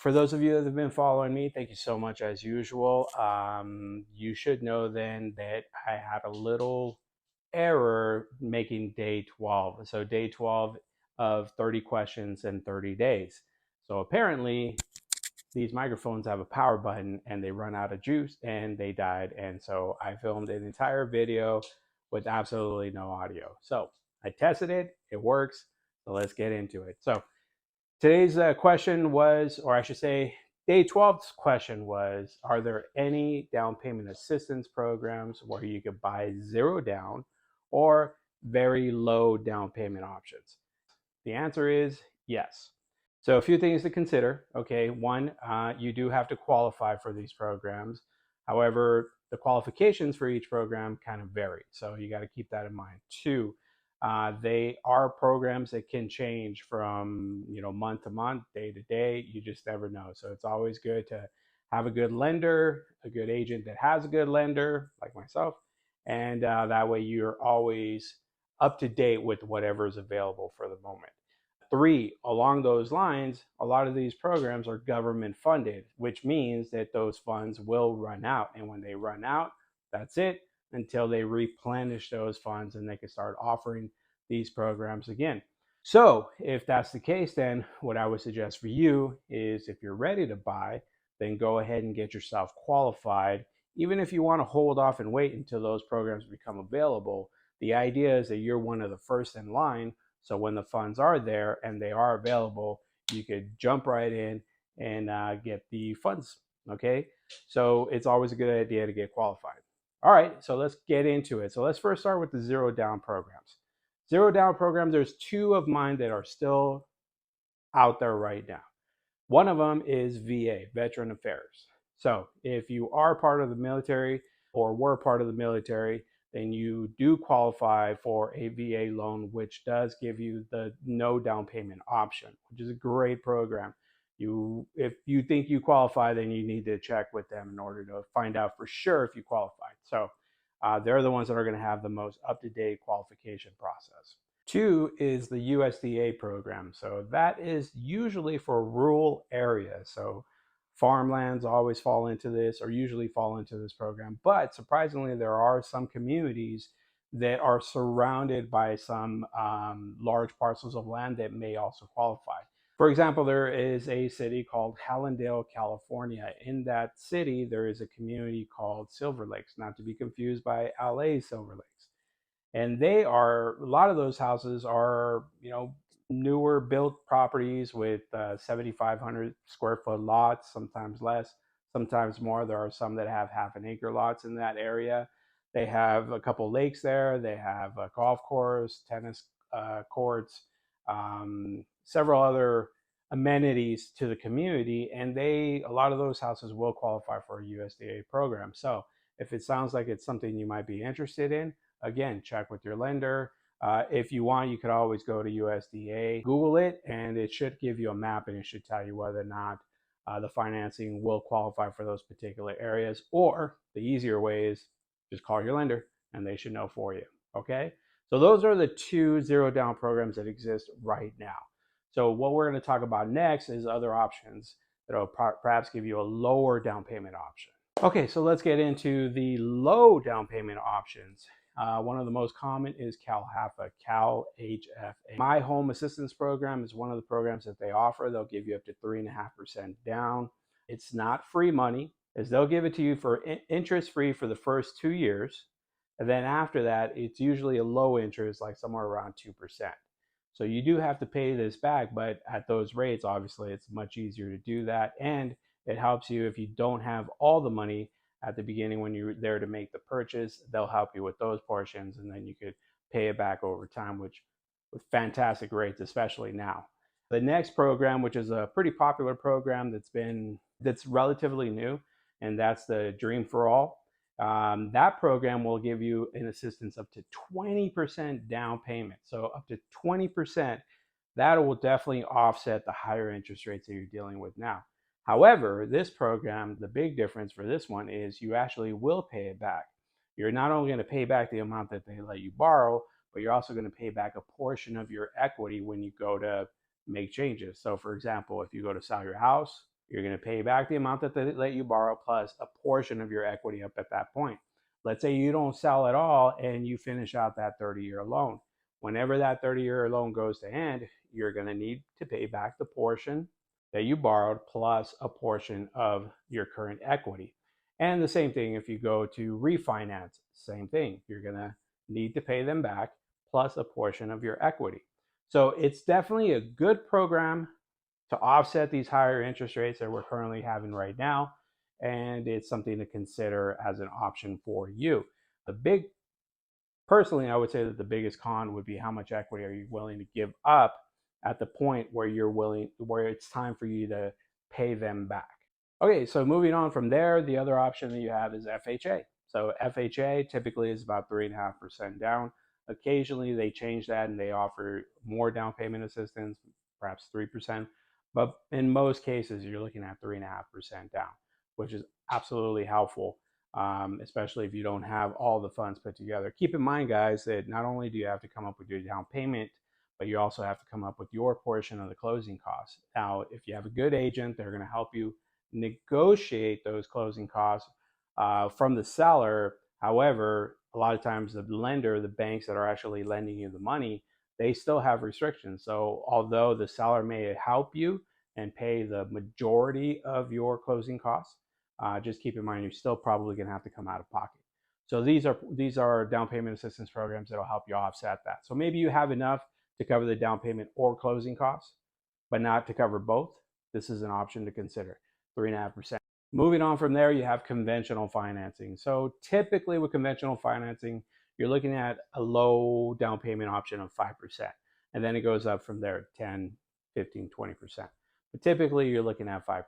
For those of you that have been following me, thank you so much as usual. You should know then that I had a little error making day 12. So day 12 of 30 questions in 30 days. So apparently these microphones have a power button and they run out of juice and they died. And so I filmed an entire video with absolutely no audio. So I tested it, it works. So let's get into it. So today's question was, or I should say, day 12's question was, are there any down payment assistance programs where you could buy zero down or very low down payment options? The answer is yes. So a few things to consider. Okay, one, you do have to qualify for these programs. However, the qualifications for each program kind of vary. So you got to keep that in mind. Two, they are programs that can change from month to month, day to day. You just never know. So it's always good to have a good lender, a good agent that has a good lender, like myself, and that way you're always up to date with whatever is available for the moment. Three, along those lines, a lot of these programs are government funded, which means that those funds will run out. And when they run out, that's it until they replenish those funds and they can start offering these programs again. So, if that's the case, then what I would suggest for you is if you're ready to buy, then go ahead and get yourself qualified. Even if you want to hold off and wait until those programs become available, the idea is that you're one of the first in line, so when the funds are there and they are available, you could jump right in and get the funds. Okay, so it's always a good idea to get qualified. All right, so let's get into it. So let's first start with the zero down programs. Zero down programs, there's two of mine that are still out there right now. One of them is VA, Veteran Affairs. So if you are part of the military or were part of the military, then you do qualify for a VA loan, which does give you the no down payment option, which is a great program. If you think you qualify, then you need to check with them in order to find out for sure if you qualified. So they're the ones that are going to have the most up-to-date qualification process. Two is the USDA program. So that is usually for rural areas. So farmlands always fall into this or usually fall into this program. But surprisingly, there are some communities that are surrounded by some large parcels of land that may also qualify. For example, there is a city called Hallandale, California. In that city, there is a community called Silver Lakes, not to be confused by LA Silver Lakes. And a lot of those houses are newer built properties with 7,500 square foot lots, sometimes less, sometimes more. There are some that have half an acre lots in that area. They have a couple lakes there. They have a golf course, tennis courts, several other amenities to the community, and a lot of those houses will qualify for a USDA program. So if it sounds like it's something you might be interested in, again, check with your lender. If you want, you could always go to USDA, Google it, and it should give you a map and it should tell you whether or not the financing will qualify for those particular areas. Or the easier way is just call your lender and they should know for you. Okay? So those are the two zero down programs that exist right now. So what we're going to talk about next is other options that will perhaps give you a lower down payment option. Okay, so let's get into the low down payment options. One of the most common is CalHFA, CalHFA. My Home Assistance Program is one of the programs that they offer. They'll give you up to 3.5% down. It's not free money, as they'll give it to you for interest-free for the first 2 years. And then after that, it's usually a low interest, like somewhere around 2%. So you do have to pay this back, but at those rates, obviously, it's much easier to do that. And it helps you if you don't have all the money at the beginning when you're there to make the purchase. They'll help you with those portions, and then you could pay it back over time, which with fantastic rates, especially now. The next program, which is a pretty popular program that's relatively new, and that's the Dream for All. That program will give you an assistance up to 20% down payment. So up to 20%, that will definitely offset the higher interest rates that you're dealing with now. However, this program, the big difference for this one is you actually will pay it back. You're not only going to pay back the amount that they let you borrow, but you're also going to pay back a portion of your equity when you go to make changes. So for example, if you go to sell your house, You're going to pay back the amount that they let you borrow plus a portion of your equity up at that point. Let's say you don't sell at all and you finish out that 30-year loan. Whenever that 30-year loan goes to end, you're going to need to pay back the portion that you borrowed plus a portion of your current equity. And the same thing if you go to refinance, same thing. You're going to need to pay them back plus a portion of your equity. So it's definitely a good program to offset these higher interest rates that we're currently having right now. And it's something to consider as an option for you. Personally, I would say that the biggest con would be how much equity are you willing to give up at the point where where it's time for you to pay them back. Okay, so moving on from there, the other option that you have is FHA. So FHA typically is about 3.5% down. Occasionally they change that and they offer more down payment assistance, perhaps 3%. But in most cases, you're looking at 3.5% down, which is absolutely helpful, especially if you don't have all the funds put together. Keep in mind, guys, that not only do you have to come up with your down payment, but you also have to come up with your portion of the closing costs. Now, if you have a good agent, they're going to help you negotiate those closing costs from the seller. However, a lot of times the lender, the banks that are actually lending you the money, they still have restrictions. So although the seller may help you and pay the majority of your closing costs, just keep in mind you're still probably going to have to come out of pocket. So these are down payment assistance programs that will help you offset that. So maybe you have enough to cover the down payment or closing costs, but not to cover both. This is an option to consider, 3.5%. Moving on from there, you have conventional financing. So typically with conventional financing, you're looking at a low down payment option of 5%. And then it goes up from there, 10, 15, 20%. But typically you're looking at 5%.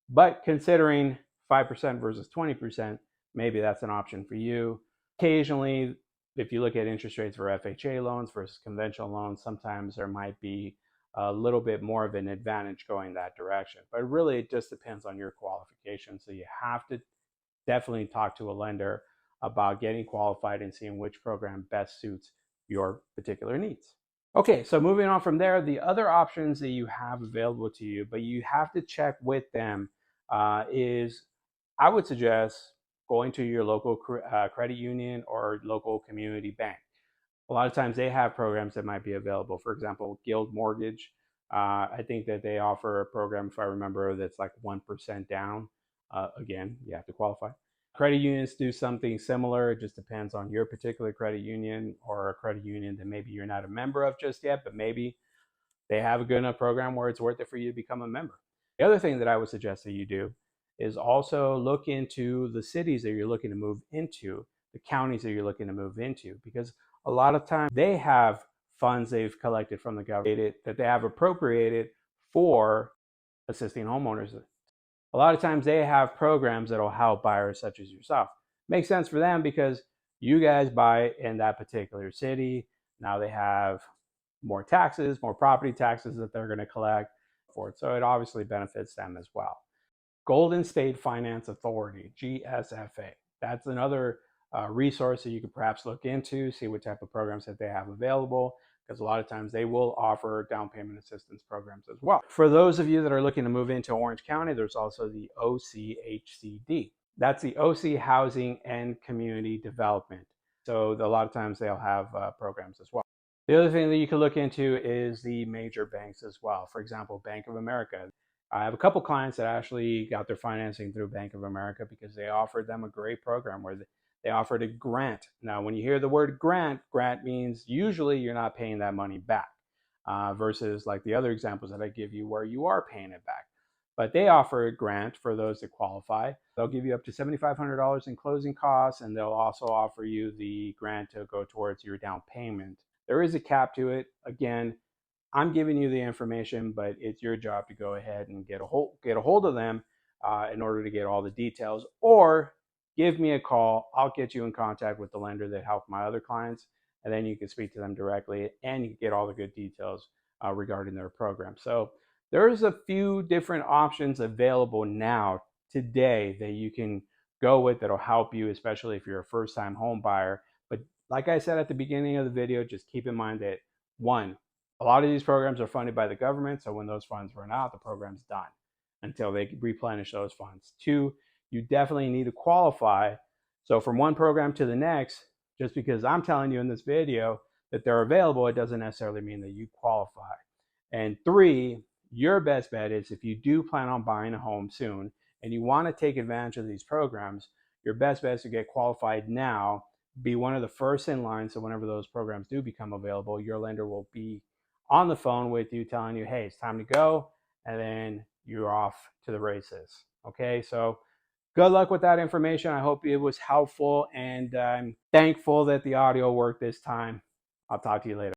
But considering 5% versus 20%, maybe that's an option for you. Occasionally, if you look at interest rates for FHA loans versus conventional loans, sometimes there might be a little bit more of an advantage going that direction. But really, it just depends on your qualifications. So you have to definitely talk to a lender about getting qualified and seeing which program best suits your particular needs. Okay, so moving on from there, the other options that you have available to you, but you have to check with them, is I would suggest going to your local credit union or local community bank. A lot of times they have programs that might be available. For example, Guild Mortgage. I think that they offer a program, if I remember, that's like 1% down. Again, you have to qualify. Credit unions do something similar. It just depends on your particular credit union or a credit union that maybe you're not a member of just yet, but maybe they have a good enough program where it's worth it for you to become a member. The other thing that I would suggest that you do is also look into the cities that you're looking to move into, the counties that you're looking to move into, because a lot of times they have funds they've collected from the government that they have appropriated for assisting homeowners. A lot of times they have programs that will help buyers such as yourself. Makes sense for them because you guys buy in that particular city. Now they have more taxes, more property taxes that they're going to collect for it. So it obviously benefits them as well. Golden State Finance Authority, GSFA. That's another resource that you could perhaps look into, see what type of programs that they have available, because a lot of times they will offer down payment assistance programs as well. For those of you that are looking to move into Orange County, there's also the OCHCD. That's the OC Housing and Community Development. So a lot of times they'll have programs as well. The other thing that you can look into is the major banks as well. For example, Bank of America. I have a couple clients that actually got their financing through Bank of America because they offered them a great program where they offered a grant. Now, when you hear the word grant, grant means usually you're not paying that money back versus like the other examples that I give you where you are paying it back. But they offer a grant for those that qualify. They'll give you up to $7,500 in closing costs, and they'll also offer you the grant to go towards your down payment. There is a cap to it. Again, I'm giving you the information, but it's your job to go ahead and get a hold of them in order to get all the details, or give me a call. I'll get you in contact with the lender that helped my other clients, and then you can speak to them directly and you can get all the good details regarding their program. So there's a few different options available now today that you can go with that'll help you, especially if you're a first-time home buyer. But like I said at the beginning of the video, just keep in mind that one, a lot of these programs are funded by the government, so when those funds run out, the program's done. until they replenish those funds. Two, you definitely need to qualify. So from one program to the next, just because I'm telling you in this video that they're available, it doesn't necessarily mean that you qualify. And three, your best bet is if you do plan on buying a home soon and you want to take advantage of these programs, your best bet is to get qualified now, be one of the first in line. So whenever those programs do become available, your lender will be on the phone with you telling you, hey, it's time to go. And then you're off to the races. Okay, so good luck with that information. I hope it was helpful, and I'm thankful that the audio worked this time. I'll talk to you later.